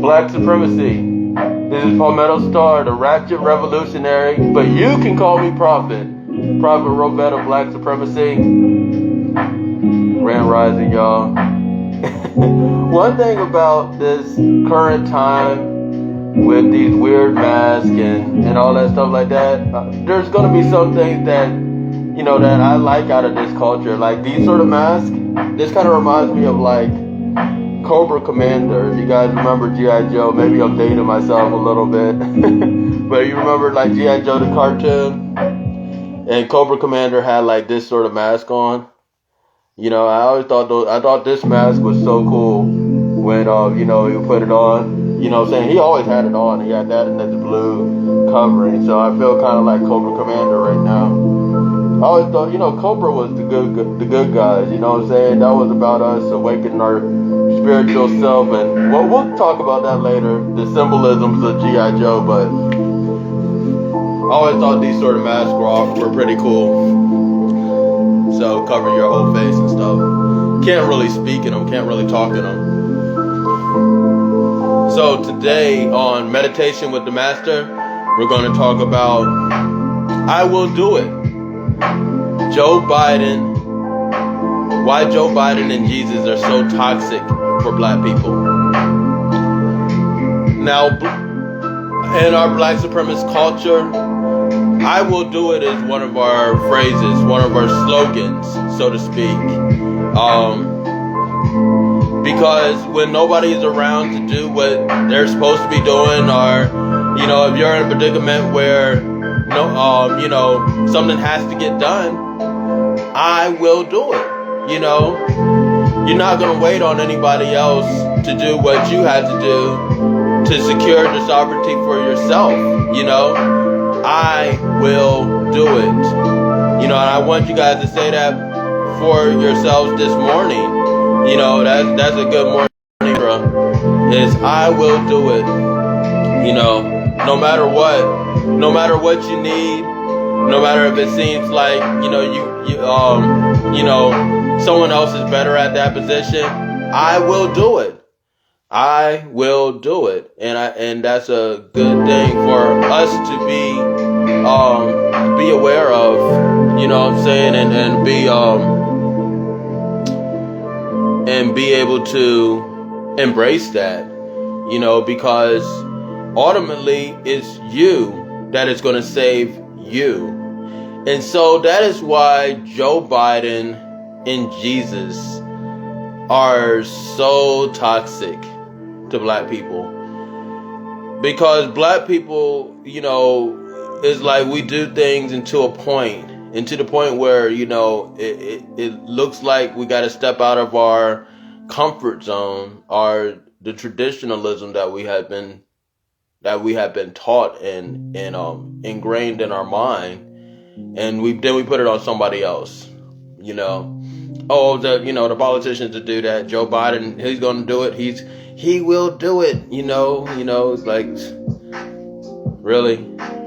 Black Supremacy. This is Palmetto Star, the Ratchet Revolutionary, but you can call me Prophet. Prophet Roberta, Black Supremacy. Grand Rising, y'all. One thing about this current time with these weird masks and all that stuff like that, there's going to be some things that, that I like out of this culture. Like these sort of masks, this kind of reminds me of like Cobra Commander. If you guys remember G.I. Joe, maybe I'm dating myself a little bit. But you remember like G.I. Joe the cartoon? And Cobra Commander had like this sort of mask on. I always thought this mask was so cool when you put it on. What I'm saying? He always had it on. He had that and then the blue covering. So I feel kind of like Cobra Commander right now. I always thought, Cobra was the good guys. You know what I'm saying? That was about us awakening our spiritual self, and we'll talk about that later. The symbolisms of G.I. Joe, but I always thought these sort of masks were pretty cool. So cover your whole face and stuff. Can't really speak in them. Can't really talk in them. So today on Meditation with the Master, we're going to talk about I Will Do It. Joe Biden. Why Joe Biden and Jesus are so toxic for black people. Now, in our black supremacist culture, I will do it is one of our phrases, one of our slogans, so to speak. Because when nobody is around to do what they're supposed to be doing, or, if you're in a predicament where, something has to get done, I will do it. You're not going to wait on anybody else to do what you had to do to secure the sovereignty for yourself. I will do it. And I want you guys to say that for yourselves this morning. That's a good morning mantra. Is I will do it. No matter what you need, no matter if it seems like someone else is better at that position, I will do it. I will do it. And that's a good thing for us to be aware of, what I'm saying, and be able to embrace that, because ultimately it's you that is going to save you. And so that is why Joe Biden and Jesus are so toxic to black people. Because black people, is like we do things into a point, and to the point where, it looks like we got to step out of our comfort zone, the traditionalism that we have been taught and ingrained in our mind. And then we put it on somebody else, the politicians to do that. Joe Biden, he's going to do it. He will do it. It's like, really?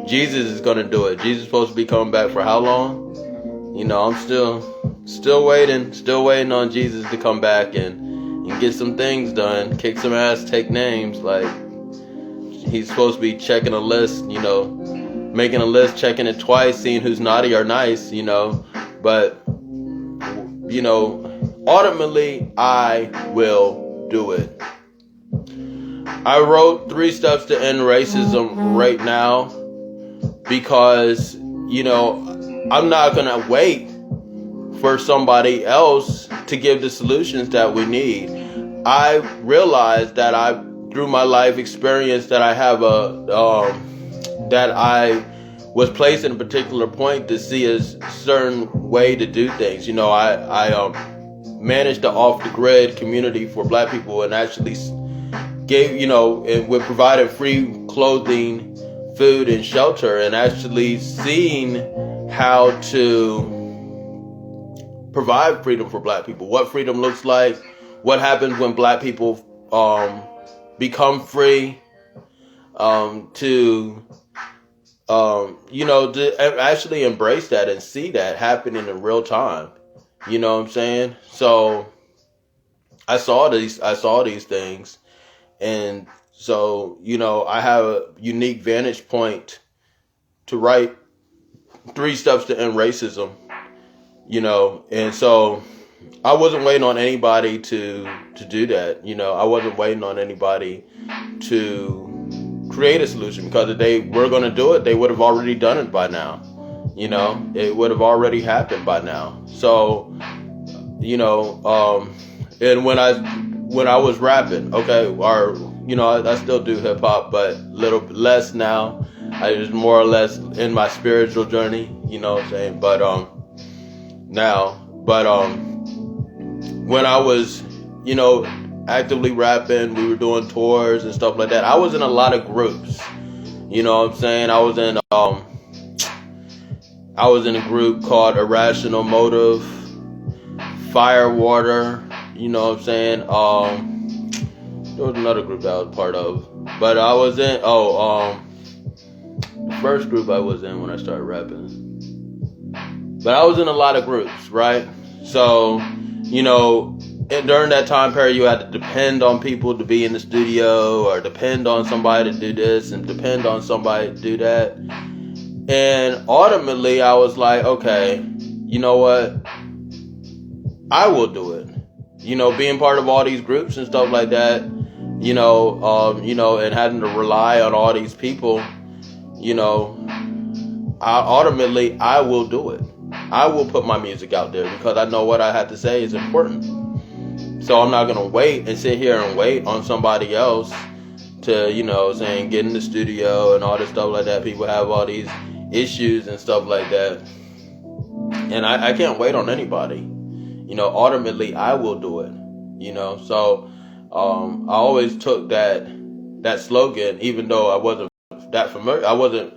Jesus is going to do it. Jesus is supposed to be coming back for how long? I'm still waiting on Jesus to come back and get some things done, kick some ass, take names. Like, he's supposed to be checking a list, making a list, checking it twice, seeing who's naughty or nice, but, ultimately, I will do it. I wrote 3 steps to end racism right now because, I'm not going to wait for somebody else to give the solutions that we need. I realized that through my life experience, that I have that I was placed in a particular point to see a certain way to do things. You know, I managed the off the grid community for Black people, and actually gave, you know, and we provided free clothing, food, and shelter, and actually seeing how to provide freedom for Black people, what freedom looks like, what happens when Black people become free, you know, to actually embrace that and see that happening in real time. You know what I'm saying? So I saw these things, and so, you know, I have a unique vantage point to write 3 Steps to End Racism, you know, and so I wasn't waiting on anybody to do that. You know, I wasn't waiting on anybody to create a solution, because if they were going to do it, they would have already done it by now. You know, it would have already happened by now. So, you know, and when I was rapping, okay, or, you know, I still do hip hop, but a little less now. I just more or less in my spiritual journey, you know what I'm saying? But when I was, you know, actively rapping, we were doing tours and stuff like that, I was in a lot of groups. You know what I'm saying? I was in a group called Irrational Motive, Firewater, you know what I'm saying? There was another group that I was part of. But I was in the first group I was in when I started rapping. But I was in a lot of groups, right? So, you know, and during that time period, you had to depend on people to be in the studio, or depend on somebody to do this and depend on somebody to do that. And ultimately, I was like, okay, you know what? I will do it. You know, being part of all these groups and stuff like that, you know, and having to rely on all these people, you know, I will do it. I will put my music out there, because I know what I have to say is important. So I'm not going to wait and sit here and wait on somebody else to, you know, saying, get in the studio and all this stuff like that. People have all these issues and stuff like that. And I can't wait on anybody. You know, ultimately, I will do it. You know, so I always took that slogan, even though I wasn't that familiar. I wasn't,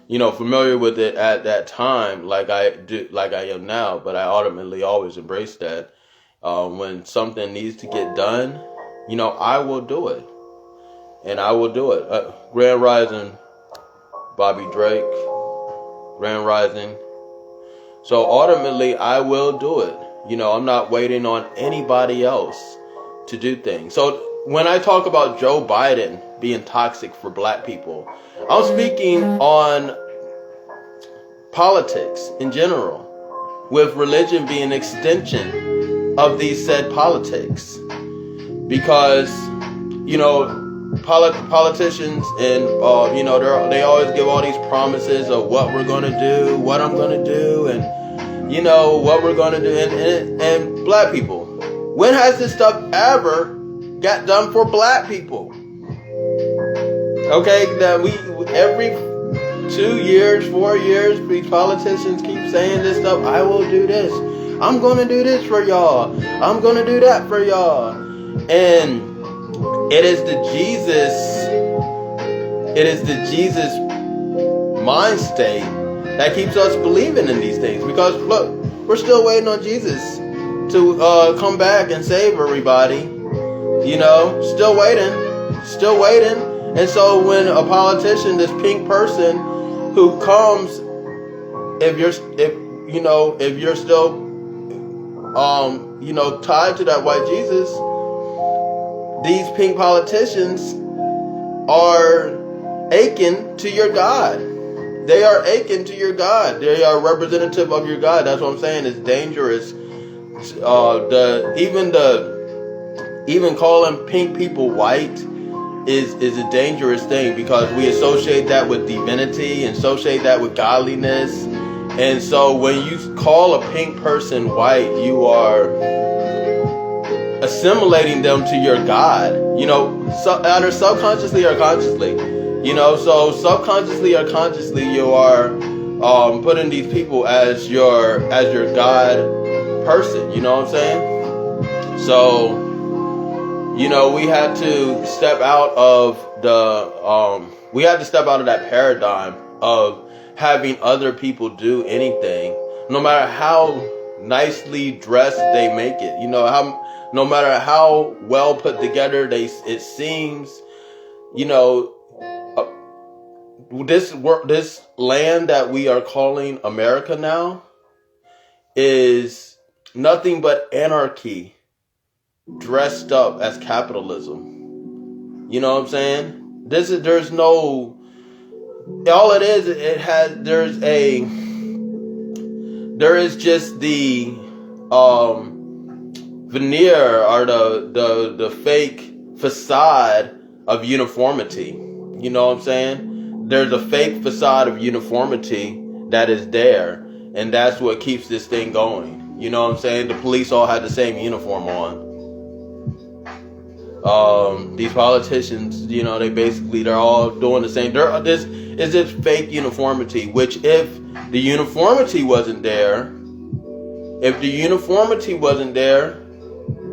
you know, familiar with it at that time like I am now. But I ultimately always embraced that. When something needs to get done, you know, I will do it. And I will do it. Grand Rising, Bobby Drake, Grand Rising. So ultimately, I will do it. You know, I'm not waiting on anybody else to do things. So when I talk about Joe Biden being toxic for Black people, I'm speaking on politics in general, with religion being an extension of these said politics. Because, you know, politicians and, you know, they always give all these promises of what we're going to do, what I'm going to do, and, you know, what we're going to do. And Black people, when has this stuff ever got done for Black people? Okay, that we every 2 years, 4 years, these politicians keep saying this stuff. I will do this. I'm going to do this for y'all. I'm going to do that for y'all. And it is the Jesus mind state that keeps us believing in these things. Because look, we're still waiting on Jesus to come back and save everybody. You know, still waiting. And so when a politician, this pink person who comes, if you're still tied to that white Jesus, these pink politicians are aching to your God. They are aching to your God. They are representative of your God. That's what I'm saying. It's dangerous. Even calling pink people white is a dangerous thing, because we associate that with divinity and associate that with godliness. And so when you call a pink person white, you are assimilating them to your God, you know, so either subconsciously or consciously. So subconsciously or consciously, you are putting these people as your God person. You know what I'm saying? So, we had to step out of that paradigm of having other people do anything, no matter how nicely dressed they make it. No matter how well put together it seems. This land that we are calling America now is nothing but anarchy dressed up as capitalism. You know what I'm saying? There is just the veneer or the fake facade of uniformity. You know what I'm saying? There's a fake facade of uniformity that is there, and that's what keeps this thing going. You know what I'm saying? The police all had the same uniform on. These politicians, they're all doing the same. This is this fake uniformity, which if the uniformity wasn't there,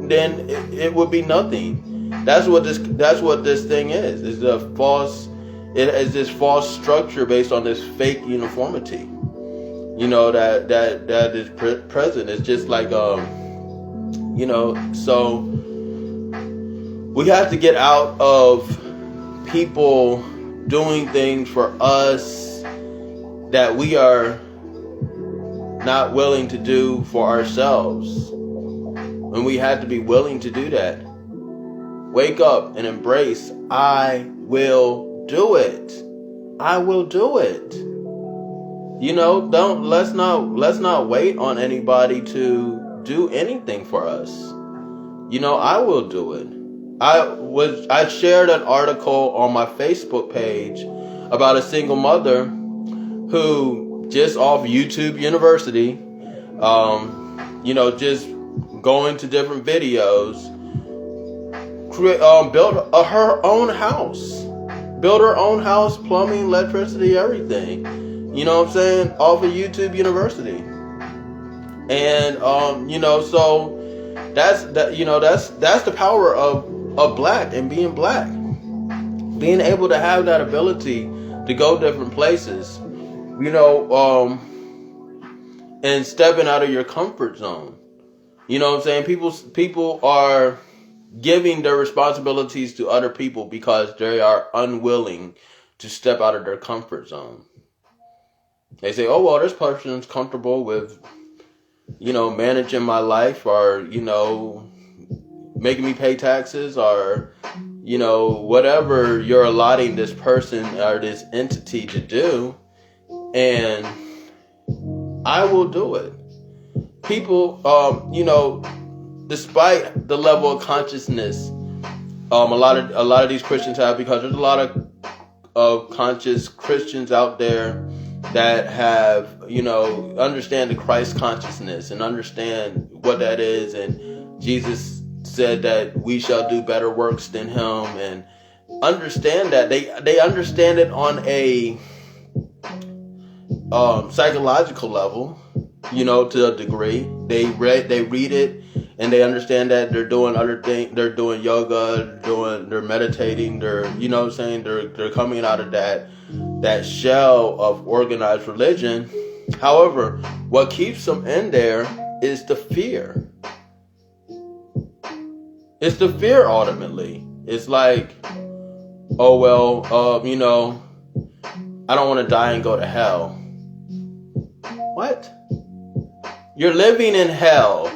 then it would be nothing. That's what this thing is. It is this false structure based on this fake uniformity. That is present. It's just like so we have to get out of people doing things for us that we are not willing to do for ourselves. And we have to be willing to do that. Wake up and embrace, I will do it. I will do it. Let's not wait on anybody to do anything for us. I will do it. I shared an article on my Facebook page about a single mother who just off YouTube University, just going to different videos, built her own house. Build her own house, plumbing, electricity, everything. You know what I'm saying? Off of YouTube University. And so that's the power of black and being black. Being able to have that ability to go different places. And stepping out of your comfort zone. You know what I'm saying? People are giving their responsibilities to other people because they are unwilling to step out of their comfort zone. They say, oh, well, this person's comfortable with, managing my life or, making me pay taxes or, whatever you're allotting this person or this entity to do. And I will do it. People, despite the level of consciousness, a lot of these Christians have, because there's a lot of conscious Christians out there that have, understand the Christ consciousness and understand what that is. And Jesus said that we shall do better works than him, and understand that they understand it on a psychological level, to a degree. They read it and they understand that they're doing other things. They're doing yoga, they're meditating, they're coming out of that shell of organized religion. However, what keeps them in there is the fear. It's the fear ultimately. It's like, oh well, I don't want to die and go to hell. What? You're living in hell.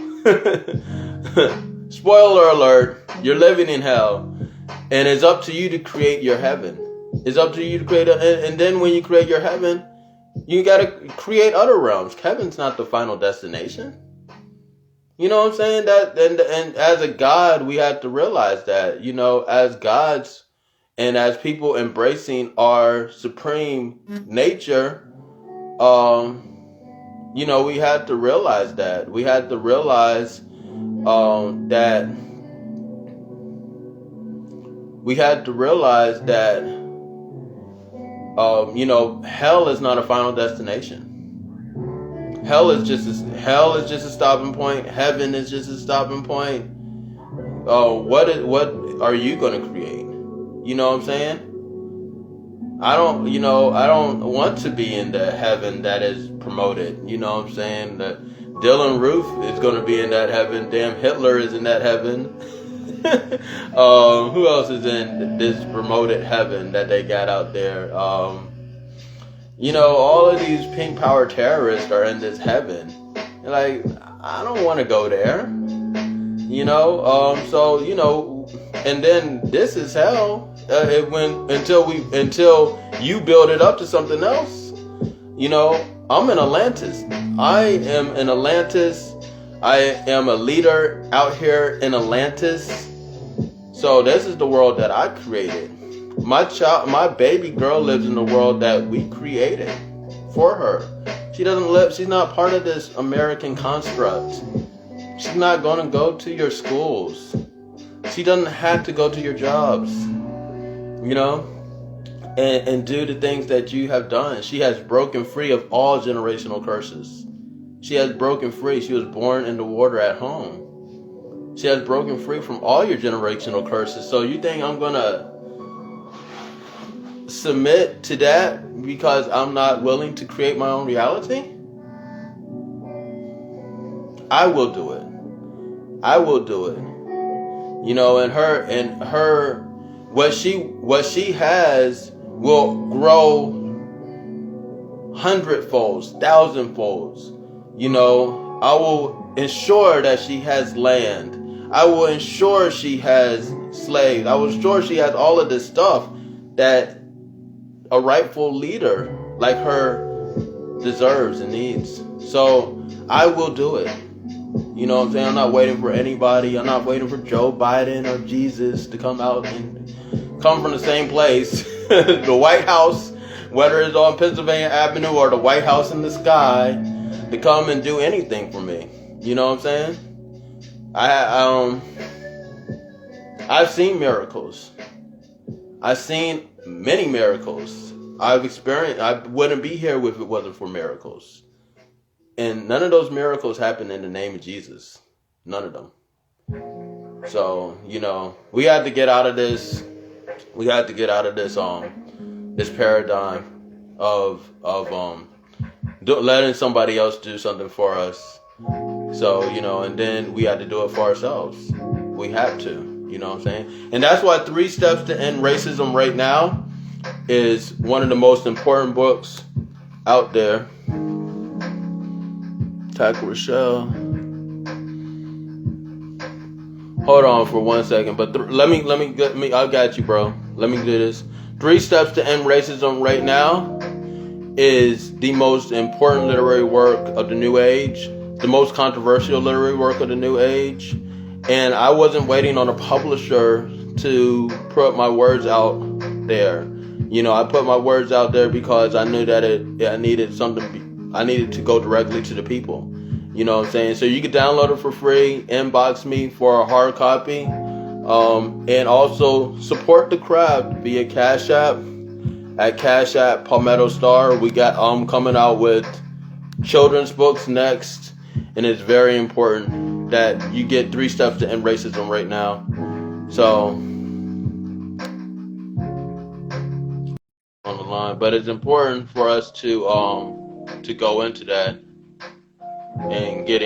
Spoiler alert, you're living in hell. And it's up to you to create your heaven. It's up to you to create and then when you create your heaven, you got to create other realms. Heaven's not the final destination. You know what I'm saying? That and as a God, we have to realize that, as gods and as people embracing our supreme nature, we had to realize that. We had to realize that hell is not a final destination. Hell is just a stopping point. Heaven is just a stopping point. What are you going to create? You know what I'm saying? I don't want to be in the heaven that is promoted. You know what I'm saying? That Dylan Roof is going to be in that heaven. Damn, Hitler is in that heaven. Who else is in this promoted heaven that they got out there? All of these pink power terrorists are in this heaven. Like, I don't want to go there. And then this is hell. Until you build it up to something else. I'm in Atlantis. I am in Atlantis. I am a leader out here in Atlantis. So this is the world that I created. My baby girl lives in the world that we created for her. She's not part of this American construct. She's not going to go to your schools. She doesn't have to go to your jobs, and do the things that you have done. She has broken free of all generational curses. She has broken free. She was born in the water at home. She has broken free from all your generational curses. So you think I'm going to submit to that because I'm not willing to create my own reality? I will do it. I will do it. And her what she has will grow hundredfolds, thousandfolds. I will ensure that she has land. I will ensure she has slaves. I will ensure she has all of this stuff that a rightful leader like her deserves and needs. So I will do it. You know what I'm saying? I'm not waiting for anybody. I'm not waiting for Joe Biden or Jesus to come out and come from the same place. The White House, whether it's on Pennsylvania Avenue or the White House in the sky, to come and do anything for me. You know what I'm saying? I've seen miracles. I've seen many miracles. I've experienced. I wouldn't be here if it wasn't for miracles. And none of those miracles happened in the name of Jesus. None of them. So, we had to get out of this. We had to get out of this this paradigm of letting somebody else do something for us. So, and then we had to do it for ourselves. We have to, you know what I'm saying? And that's why 3 Steps to End Racism right now is one of the most important books out there. Tack Rochelle. Hold on for 1 second, but let me. I got you, bro. Let me do this. 3 Steps to End Racism right now is the most important literary work of the New Age, the most controversial literary work of the New Age, and I wasn't waiting on a publisher to put my words out there. I put my words out there because I knew that I needed something. I needed to go directly to the people. You know what I'm saying? So you can download it for free, inbox me for a hard copy, and also support the craft via Cash App at Cash App Palmetto Star. We got coming out with children's books next, and it's very important that you get 3 Steps to End Racism right now. So on the line, but it's important for us to go into that and get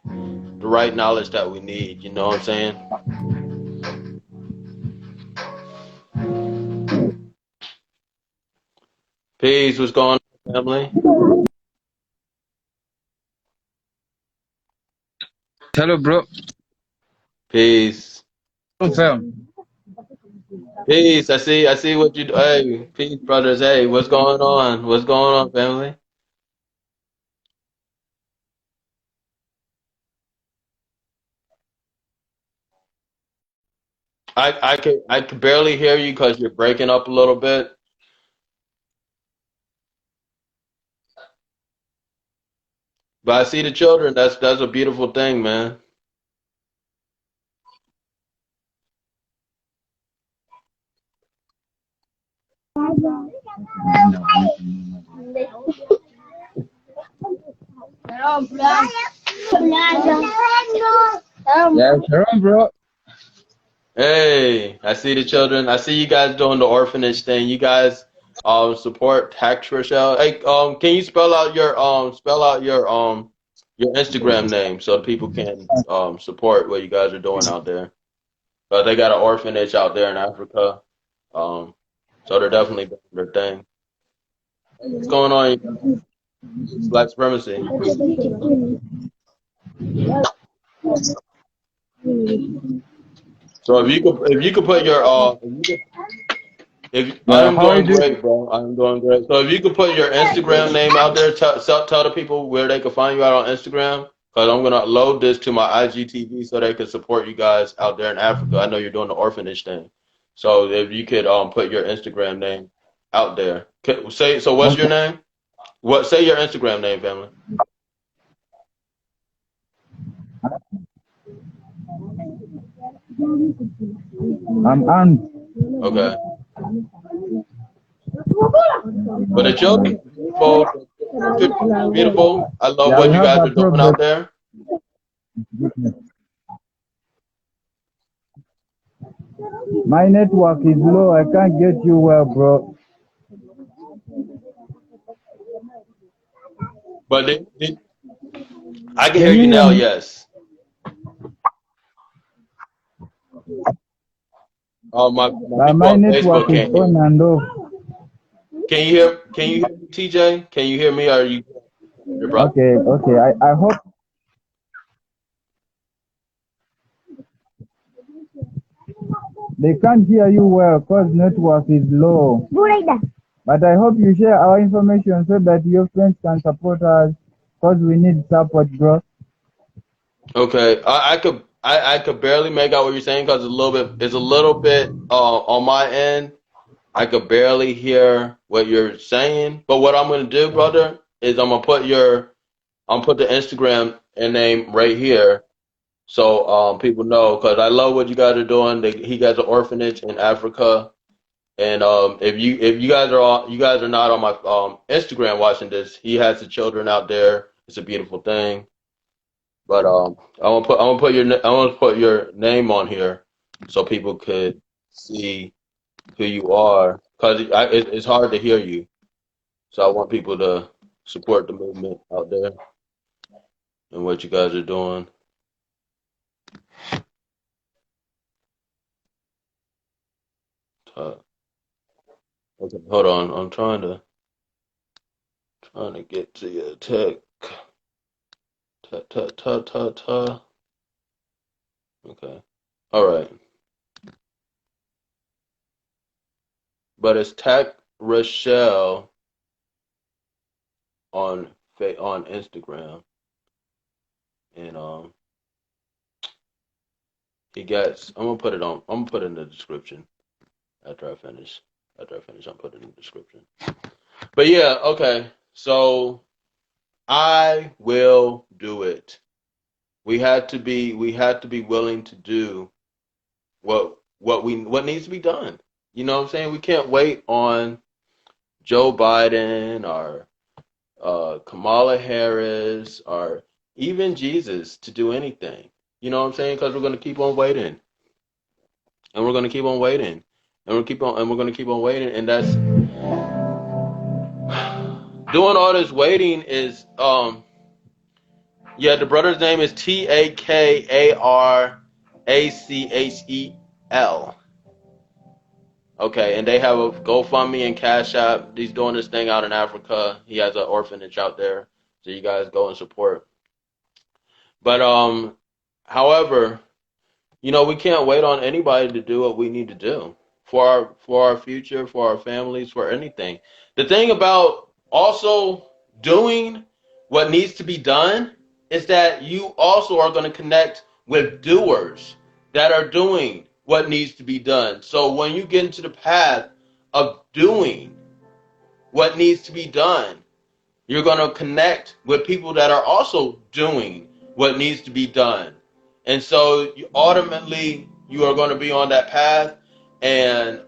the right knowledge that we need. You know what I'm saying? Peace. What's going on, family? Hello, bro. Peace. Fam. Peace. I see what you do. Hey, peace, brothers. Hey, what's going on? What's going on, family? I could barely hear you because you're breaking up a little bit. But I see the children. That's a beautiful thing, man. Yeah, shalom, bro. Hey, I see the children. I see you guys doing the orphanage thing. You guys support Tax Rochelle. Hey, can you spell out your Instagram name so people can support what you guys are doing out there? But they got an orphanage out there in Africa. Um, so they're definitely doing their thing. Hey, what's going on? You guys? It's Black Supremacy. So if you could put your if Yeah, I'm how are you doing doing? great, bro. I'm doing great. So if you could put your Instagram name out there, tell the people where they can find you out on Instagram, because I'm gonna load this to my IGTV so they can support you guys out there in Africa. I know you're doing the orphanage thing, so if you could put your Instagram name out there. Say so. What's your Okay. name? What? Say your Instagram name, family. I'm on. Okay. But the children are beautiful. The pictures are beautiful. I love Yeah, we what you have guys a are doing problem. out there. My network is low. I can't get you well, bro. But I can hear Can you you hear now. me? Yes. My people My on network Facebook is can't hear on me. and off. Can you hear me, TJ? Can you hear me? Or are you your brother? Okay, okay. I hope they can't hear you well because network is low. But I hope you share our information so that your friends can support us because we need support, bro. Okay. I could barely make out what you're saying because it's a little bit on my end. I could barely hear what you're saying. But what I'm gonna do, brother, is I'm put the Instagram and name right here so people know because I love what you guys are doing. He got an orphanage in Africa. And if you guys are not on my Instagram watching this, he has the children out there. It's a beautiful thing. But I want to put your name on here so people could see who you are because it's hard to hear you. So I want people to support the movement out there and what you guys are doing. Uh, okay, hold on. I'm trying to get to your tech. Ta ta ta ta ta. Okay. All right. But it's Tech Rochelle on Instagram, and he gets. I'm gonna put it on. I'm gonna put it in the description after I finish. After I finish, I'll put it in the description. But yeah, okay. So I will do it. We had to be willing to do what needs to be done. You know what I'm saying? We can't wait on Joe Biden or Kamala Harris, or even Jesus to do anything. You know what I'm saying? Because we're going to keep on waiting, and we're going to keep on waiting, and we're going to keep on waiting, and that's doing all this waiting is yeah. The brother's name is Takarachel. Okay, and they have a GoFundMe and Cash App. He's doing this thing out in Africa. He has an orphanage out there, so you guys go and support. But however, we can't wait on anybody to do what we need to do for our future, for our families, for anything. The thing about also doing what needs to be done is that you also are going to connect with doers that are doing what needs to be done. So when you get into the path of doing what needs to be done, you're going to connect with people that are also doing what needs to be done. And so ultimately you are going to be on that path, and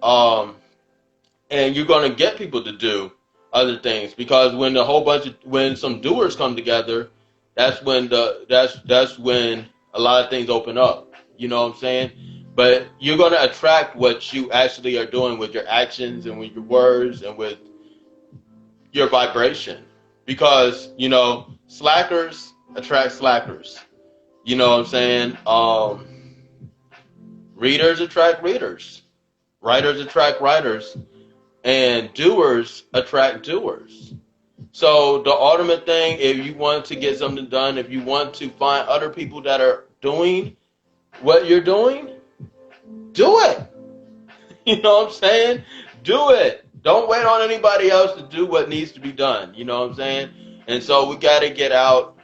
you're going to get people to do other things, because when some doers come together, that's when that's when a lot of things open up. You know what I'm saying? But you're gonna attract what you actually are doing with your actions and with your words and with your vibration, because slackers attract slackers. You know what I'm saying? Readers attract readers, writers attract writers, and doers attract doers. So the ultimate thing, if you want to get something done, if you want to find other people that are doing what you're doing, do it. You know what I'm saying? Do it. Don't wait on anybody else to do what needs to be done. You know what I'm saying? And so we got to get out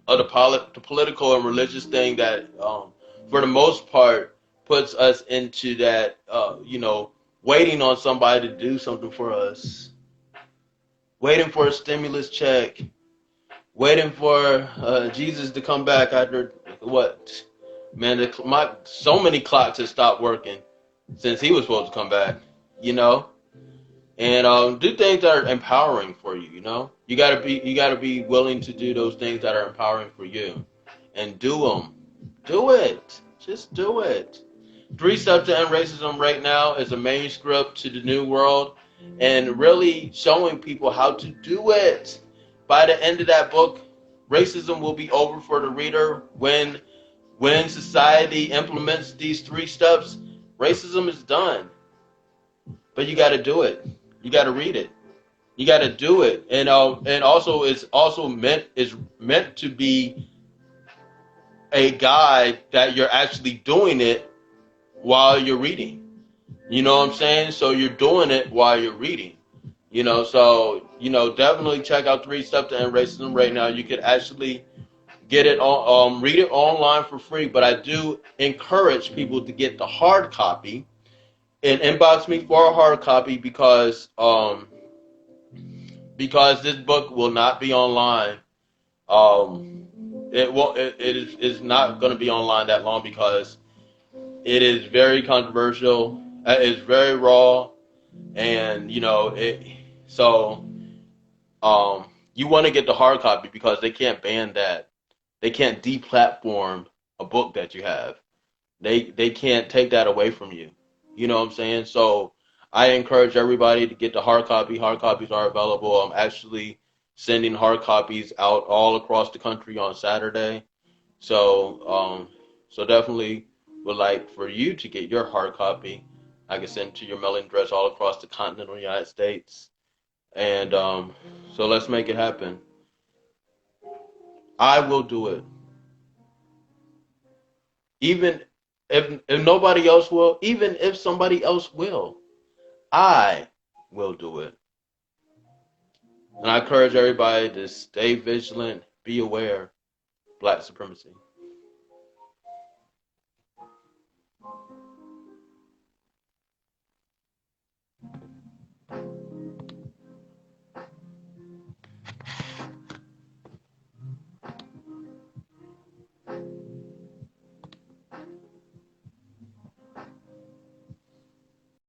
of the political and religious thing that, for the most part, puts us into that, waiting on somebody to do something for us, waiting for a stimulus check, waiting for Jesus to come back after what? Man, so many clocks have stopped working since he was supposed to come back, you know. And do things that are empowering for you. You gotta be willing to do those things that are empowering for you, and do them. Do it. Just do it. 3 Steps to End Racism right now is a manuscript to the New World, and really showing people how to do it. By the end of that book, racism will be over for the reader. When society implements these 3 steps, racism is done. But you got to do it. You got to read it. You got to do it. And also it's also meant to be a guide that you're actually doing it while you're reading. You know what I'm saying? So you're doing it while you're reading. Definitely check out 3 Steps to End Racism right now. You could actually get it on, read it online for free. But I do encourage people to get the hard copy and inbox me for a hard copy, because this book will not be online. It is not going to be online that long, because it is very controversial. It's very raw, and you want to get the hard copy, because they can't ban that. They can't deplatform a book that you have. They can't take that away from you. You know what I'm saying? So I encourage everybody to get the hard copy. Hard copies are available. I'm actually sending hard copies out all across the country on Saturday. So definitely would like for you to get your hard copy. I can send to your mailing address all across the continental United States. And so let's make it happen. I will do it. Even if nobody else will, even if somebody else will, I will do it. And I encourage everybody to stay vigilant, be aware. Black supremacy.